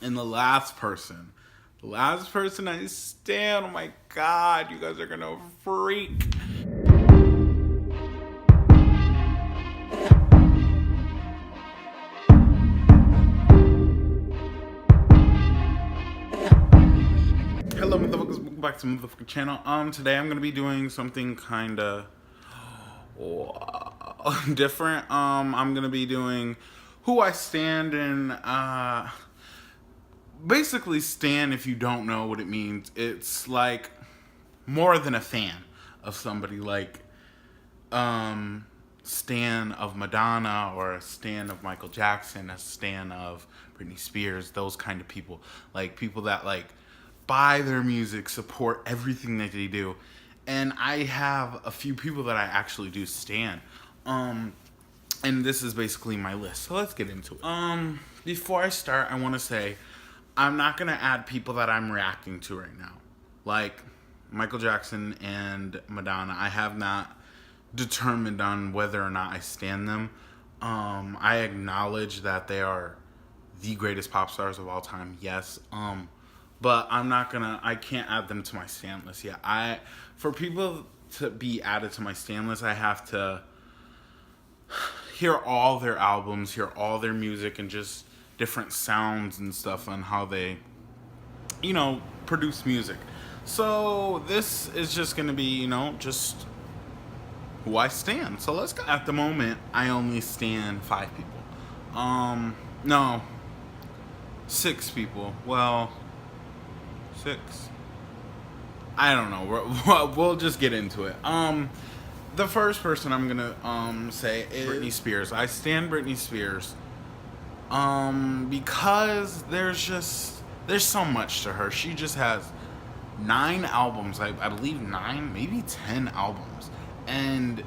And the last person I stand, oh my god, you guys are gonna freak. Hello motherfuckers, welcome back to the motherfucking channel. Today I'm gonna be doing something kinda different. I'm gonna be doing who I stand in, basically stan, if you don't know what it means, it's like more than a fan of somebody, like stan of Madonna, or a stan of Michael Jackson, a stan of Britney Spears, those kind of people. Like people that like buy their music, support everything that they do. And I have a few people that I actually do stan. And this is basically my list. So let's get into it. Before I start, I want to say I'm not going to add people that I'm reacting to right now. Like Michael Jackson and Madonna, I have not determined on whether or not I stan them. I acknowledge that they are the greatest pop stars of all time, yes. But I can't add them to my stan list yet. For people to be added to my stan list, I have to hear all their albums, hear all their music, and just different sounds and stuff on how they, produce music. So this is just gonna be, just who I stan. So let's go. At the moment, I only stan 5 people. No, 6 people. Well, 6. I don't know. We'll just get into it. The first person I'm gonna say is Britney Spears. I stan Britney Spears. Because there's so much to her. She just has 9 albums. I believe 9, maybe 10 albums, and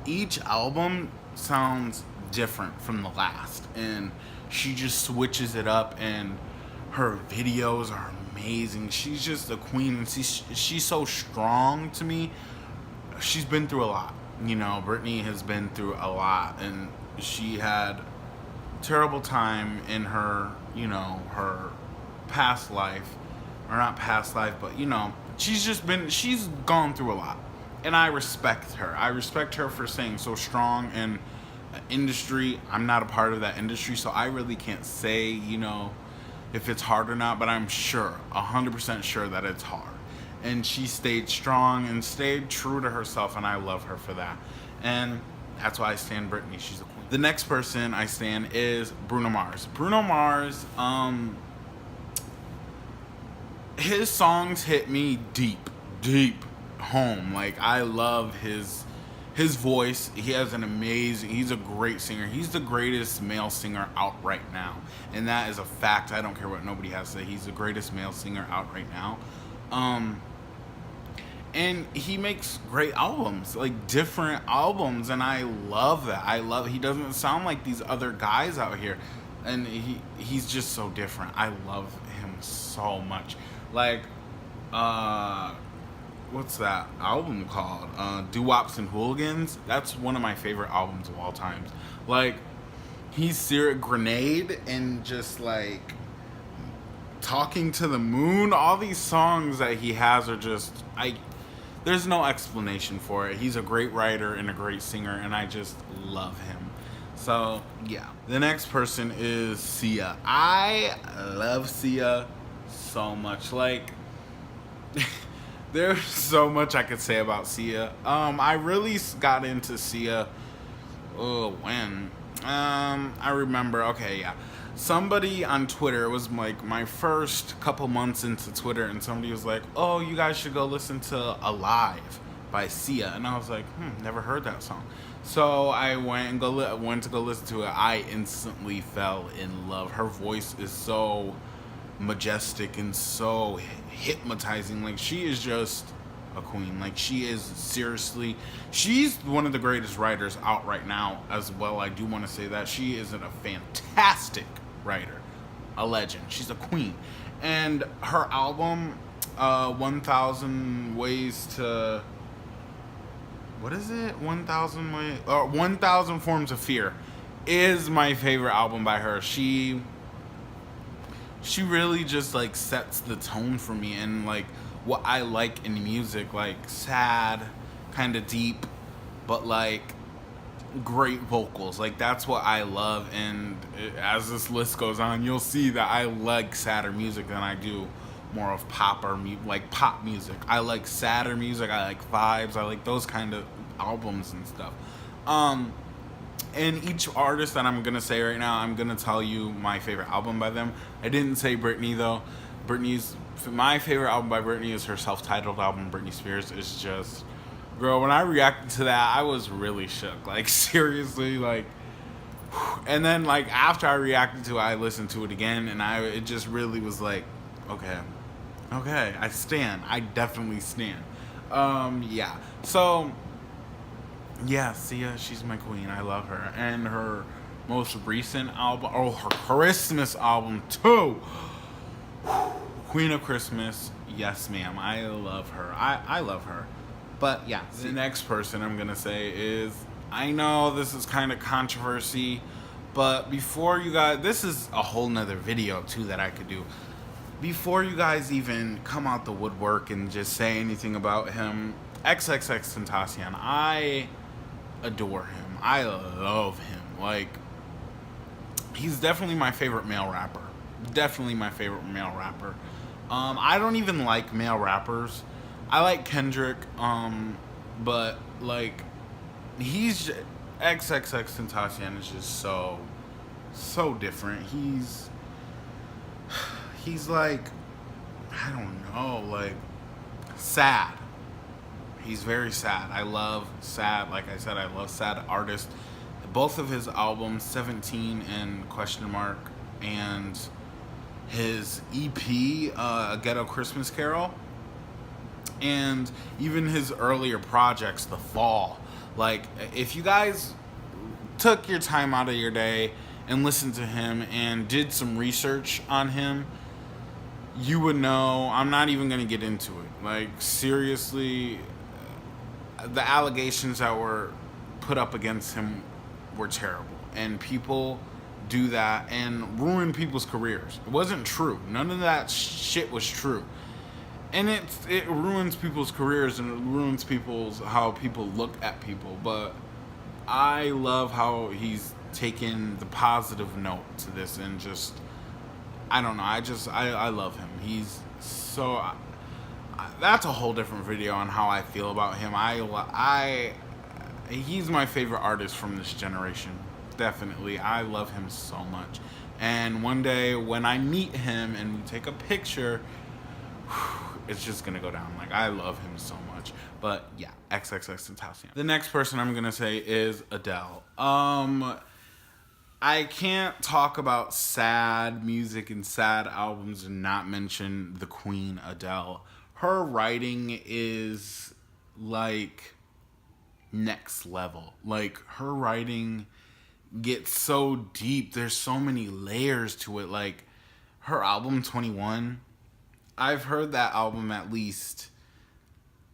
each album sounds different from the last. And she just switches it up, and her videos are amazing. She's just a queen, and she's so strong to me. She's been through a lot. Britney has been through a lot, and she had terrible time in her, her past life, or not past life, but she's gone through a lot, and I respect her. I respect her for staying so strong in an industry. I'm not a part of that industry, so I really can't say, if it's hard or not, but I'm sure, 100% sure that it's hard. And she stayed strong and stayed true to herself, and I love her for that. And that's why I stan Britney. She's a queen. The next person I stan is Bruno Mars. Bruno Mars, his songs hit me deep home. Like, I love his voice. He has he's a great singer. He's the greatest male singer out right now. And that is a fact. I don't care what nobody has to say. He's the greatest male singer out right now. And he makes great albums, like different albums, and I love that. He doesn't sound like these other guys out here, and he's just so different. I love him so much. Like, what's that album called? Doo-Wops and Hooligans. That's one of my favorite albums of all times. Like, he's Grenade, and just like Talking to the Moon. All these songs that he has are just, there's no explanation for it. He's a great writer and a great singer, and I just love him. So yeah. The next person is Sia. I love Sia so much. Like, there's so much I could say about Sia. I really got into Sia. When? I remember. Okay, yeah. Somebody on Twitter, it was like my first couple months into Twitter, and somebody was like, "Oh, you guys should go listen to Alive by Sia." And I was like, never heard that song. So I went to go listen to it. I instantly fell in love. Her voice is so majestic and so hypnotizing. Like, she is just a queen. Like, she's one of the greatest writers out right now as well. I do want to say that she is a fantastic writer, a legend. She's a queen. And her album, 1,000 Ways to, what is it? 1,000 Ways, or 1,000 Forms of Fear is my favorite album by her. She she really just like sets the tone for me and like what I like in music, like sad, kind of deep, but like great vocals. Like that's what I love. And as this list goes on, you'll see that I like sadder music than I do more of pop or like pop music. I like sadder music. I like vibes. I like those kind of albums and stuff. And each artist that I'm gonna say right now, I'm gonna tell you my favorite album by them. I didn't say Britney though. My favorite album by Britney is her self-titled album. Britney Spears is just, girl. When I reacted to that, I was really shook. Like seriously, like. And then like after I reacted to it, I listened to it again, and it just really was like, okay, I stand. I definitely stand. Yeah. So. Yeah, Sia, she's my queen. I love her. And her most recent album, her Christmas album too. Queen of Christmas, yes ma'am. I love her. I love her. But yeah, the next person I'm going to say is, I know this is kind of controversy, but before you guys, this is a whole nother video too that I could do. Before you guys even come out the woodwork and just say anything about him, Xxxtentacion, I adore him. I love him. Like, he's definitely my favorite male rapper. I don't even like male rappers. I like Kendrick, but like Xxxtentacion is just so different. He's like, I don't know, like sad. He's very sad. I love sad. Like I said, I love sad artists. Both of his albums, 17 and Question Mark, and his EP, A Ghetto Christmas Carol, and even his earlier projects, The Fall. Like, if you guys took your time out of your day and listened to him and did some research on him, you would know. I'm not even going to get into it. Like, seriously, the allegations that were put up against him were terrible, and people do that and ruin people's careers. It wasn't true. None of that shit was true, and it ruins people's careers, and it ruins how people look at people. But I love how he's taken the positive note to this, and just, I don't know, I love him. He's so, that's a whole different video on how I feel about him. He's my favorite artist from this generation. Definitely. I love him so much. And one day when I meet him and we take a picture, it's just gonna go down. Like, I love him so much. But yeah, Xxxtentacion. The next person I'm gonna say is Adele. I can't talk about sad music and sad albums and not mention the queen Adele. Her writing is like next level. Like, her writing gets so deep. There's so many layers to it. Like, her album 21, I've heard that album at least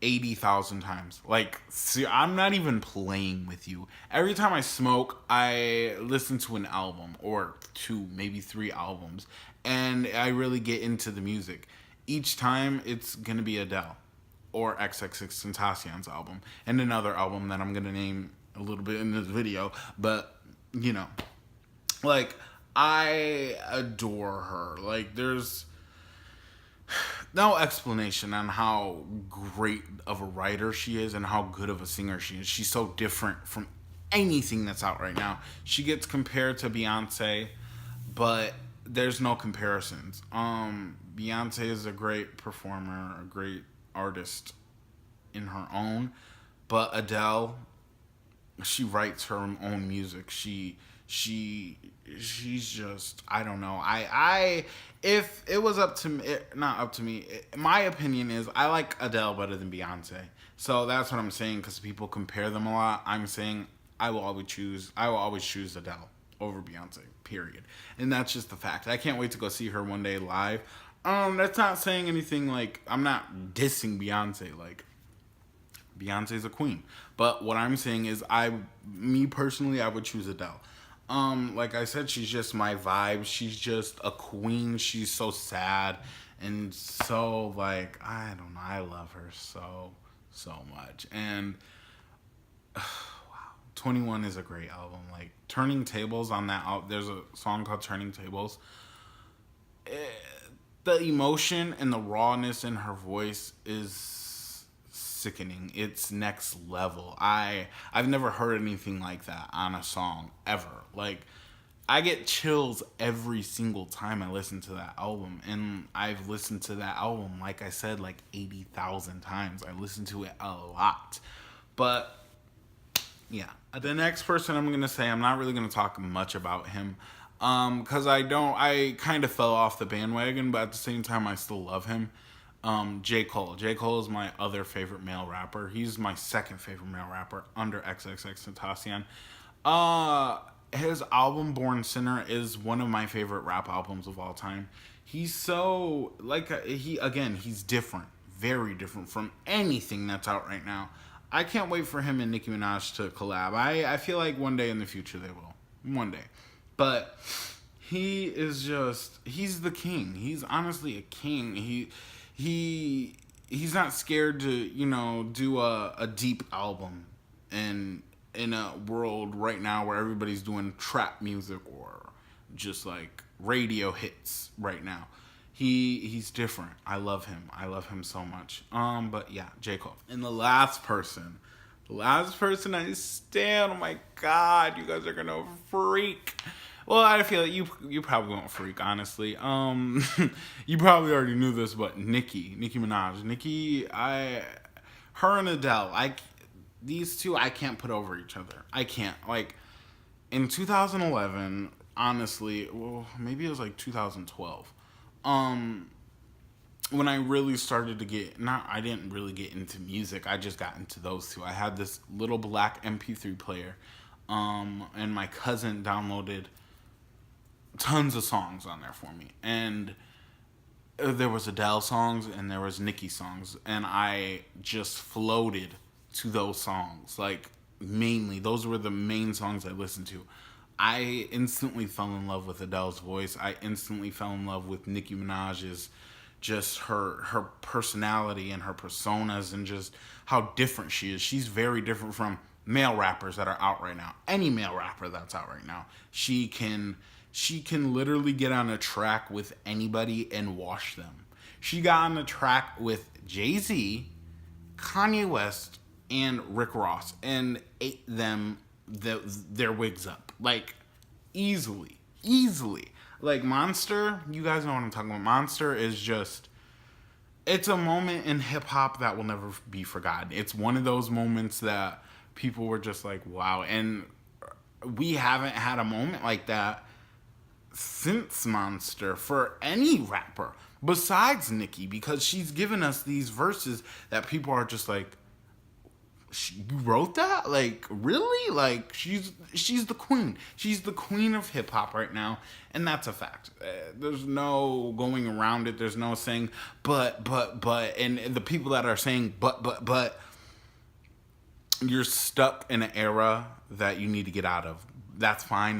80,000 times. Like, see, I'm not even playing with you. Every time I smoke, I listen to an album or two, maybe three albums, and I really get into the music. Each time it's gonna be Adele or Xxxtentacion's album, and another album that I'm gonna name a little bit in this video. But you know, like, I adore her. Like, there's no explanation on how great of a writer she is and how good of a singer she is. She's so different from anything that's out right now. She gets compared to Beyonce, but there's no comparisons. Beyonce is a great performer, a great artist in her own, but Adele, she writes her own music. She's just, I don't know. If it was up to me, not up to me, my opinion is I like Adele better than Beyonce. So that's what I'm saying, because people compare them a lot. I'm saying I will always choose Adele over Beyonce, period. And that's just the fact. I can't wait to go see her one day live. That's not saying anything, like, I'm not dissing Beyonce. Like, Beyonce's a queen. But what I'm saying is, me personally, I would choose Adele. Like I said, she's just my vibe. She's just a queen. She's so sad and so like I don't know. I love her so much. And wow, 21 is a great album. Like Turning Tables on that album. There's a song called Turning Tables. Eh, the emotion and the rawness in her voice is sickening. It's next level. I've never heard anything like that on a song ever. Like I get chills every single time I listen to that album, and I've listened to that album like I said like 80,000 times. I listen to it a lot. But yeah, the next person I'm gonna say, I'm not really gonna talk much about him, because I kind of fell off the bandwagon, but at the same time I still love him. J. Cole. J. Cole is my other favorite male rapper. He's my second favorite male rapper under XXXTentacion. His album Born Sinner is one of my favorite rap albums of all time. He's so he's different, very different from anything that's out right now. I can't wait for him and Nicki Minaj to collab. I feel like one day in the future they will. One day. But he's the king. He's honestly a king. He's not scared to, do a deep album in a world right now where everybody's doing trap music or just like radio hits right now. He's different. I love him. I love him so much. But yeah, J. Cole. And the last person I stand. Oh my God, you guys are gonna freak. Well, I feel like you probably won't freak, honestly. You probably already knew this, but Nicki Minaj, her and Adele, these two I can't put over each other. I can't. Like in 2011, honestly, well, maybe it was like 2012. When I really started to I didn't really get into music. I just got into those two. I had this little black MP3 player, and my cousin downloaded tons of songs on there for me. And there was Adele songs and there was Nicki songs, and I just floated to those songs. Like mainly, those were the main songs I listened to. I instantly fell in love with Adele's voice. I instantly fell in love with Nicki Minaj's, just her personality and her personas and just how different she is. She's very different from male rappers that are out right now. Any male rapper that's out right now. She can literally get on a track with anybody and wash them. She got on a track with Jay-Z, Kanye West, and Rick Ross and ate them their wigs up. Like, easily. Like, Monster, you guys know what I'm talking about. Monster is just, it's a moment in hip-hop that will never be forgotten. It's one of those moments that people were just like, wow. And we haven't had a moment like that since Monster for any rapper besides Nicki, because she's given us these verses that people are just like, you wrote that? Like, really? Like, she's the queen. She's the queen of hip-hop right now, and that's a fact. There's no going around it. There's no saying, but, and the people that are saying, but, you're stuck in an era that you need to get out of. That's fine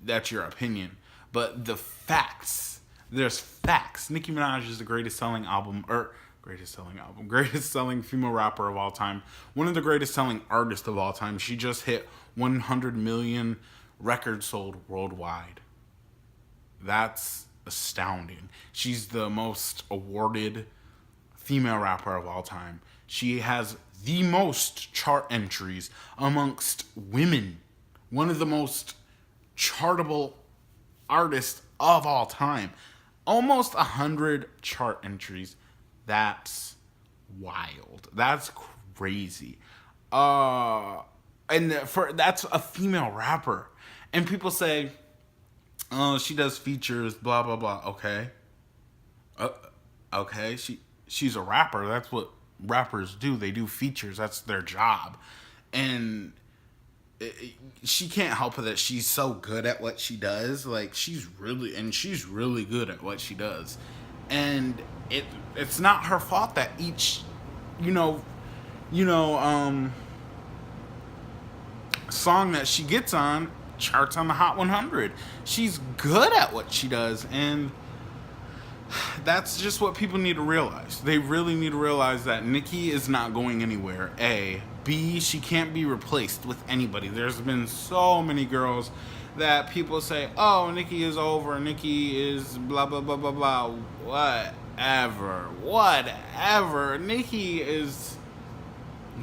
that's your opinion. But the facts, there's facts. Nicki Minaj is the greatest selling female rapper of all time. One of the greatest selling artists of all time. She just hit 100 million records sold worldwide. That's astounding. She's the most awarded female rapper of all time. She has the most chart entries amongst women. One of the most chartable artists of all time. Almost 100 chart entries. That's wild. That's crazy. That's a female rapper. And people say, oh, she does features, blah, blah, blah. Okay. Okay. She's a rapper. That's what rappers do. They do features. That's their job. And she can't help it that she's so good at what she does. Like, she's really good at what she does. And it's not her fault that each, song that she gets on charts on the Hot 100. She's good at what she does, and that's just what people need to realize. They really need to realize that Nicki is not going anywhere. A. B. She can't be replaced with anybody. There's been so many girls that people say, oh, Nicki is over, Nicki is blah, blah, blah, blah, blah. Whatever. Nicki is...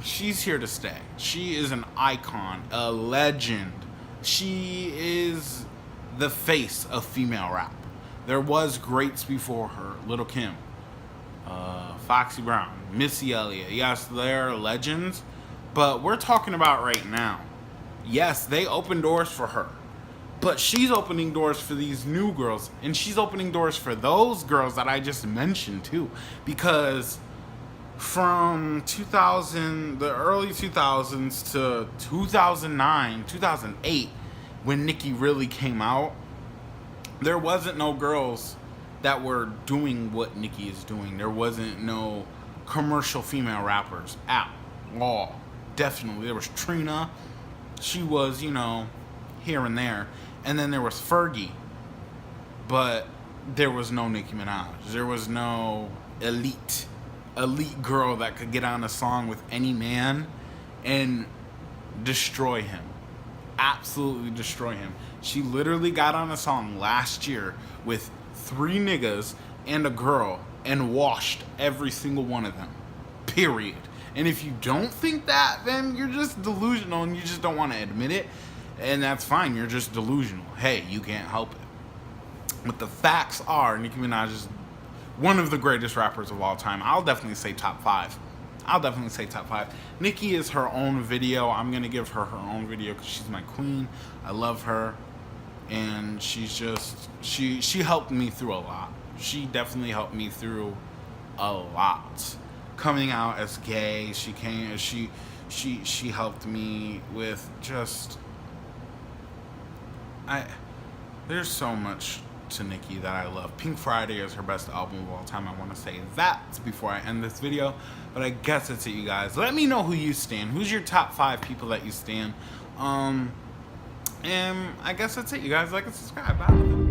she's here to stay. She is an icon, a legend. She is the face of female rap. There was greats before her. Lil' Kim, Foxy Brown, Missy Elliott. Yes, they're legends. But we're talking about right now. Yes, they opened doors for her. But she's opening doors for these new girls. And she's opening doors for those girls that I just mentioned too. Because from the early 2000s to 2009, 2008, when Nicki really came out, there wasn't no girls that were doing what Nicki is doing. There wasn't no commercial female rappers at all. Definitely. There was Trina. She was, here and there. And then there was Fergie. But there was no Nicki Minaj. There was no elite girl that could get on a song with any man and destroy him. Absolutely destroy him. She literally got on a song last year with 3 niggas and a girl and washed every single one of them. Period. And if you don't think that, then you're just delusional and you just don't want to admit it. And that's fine. You're just delusional. Hey, you can't help it. But the facts are, Nicki Minaj is one of the greatest rappers of all time. I'll definitely say top 5. Nicki is her own video. I'm going to give her her own video because she's my queen. I love her. And she's just, she helped me through a lot. She definitely helped me through a lot. Coming out as gay, she helped me with just, there's so much to Nicki that I love. Pink Friday is her best album of all time. I want to say that before I end this video, but I guess that's it, you guys. Let me know who you stan. Who's your top 5 people that you stan? And I guess that's it, you guys. Like and subscribe. Bye.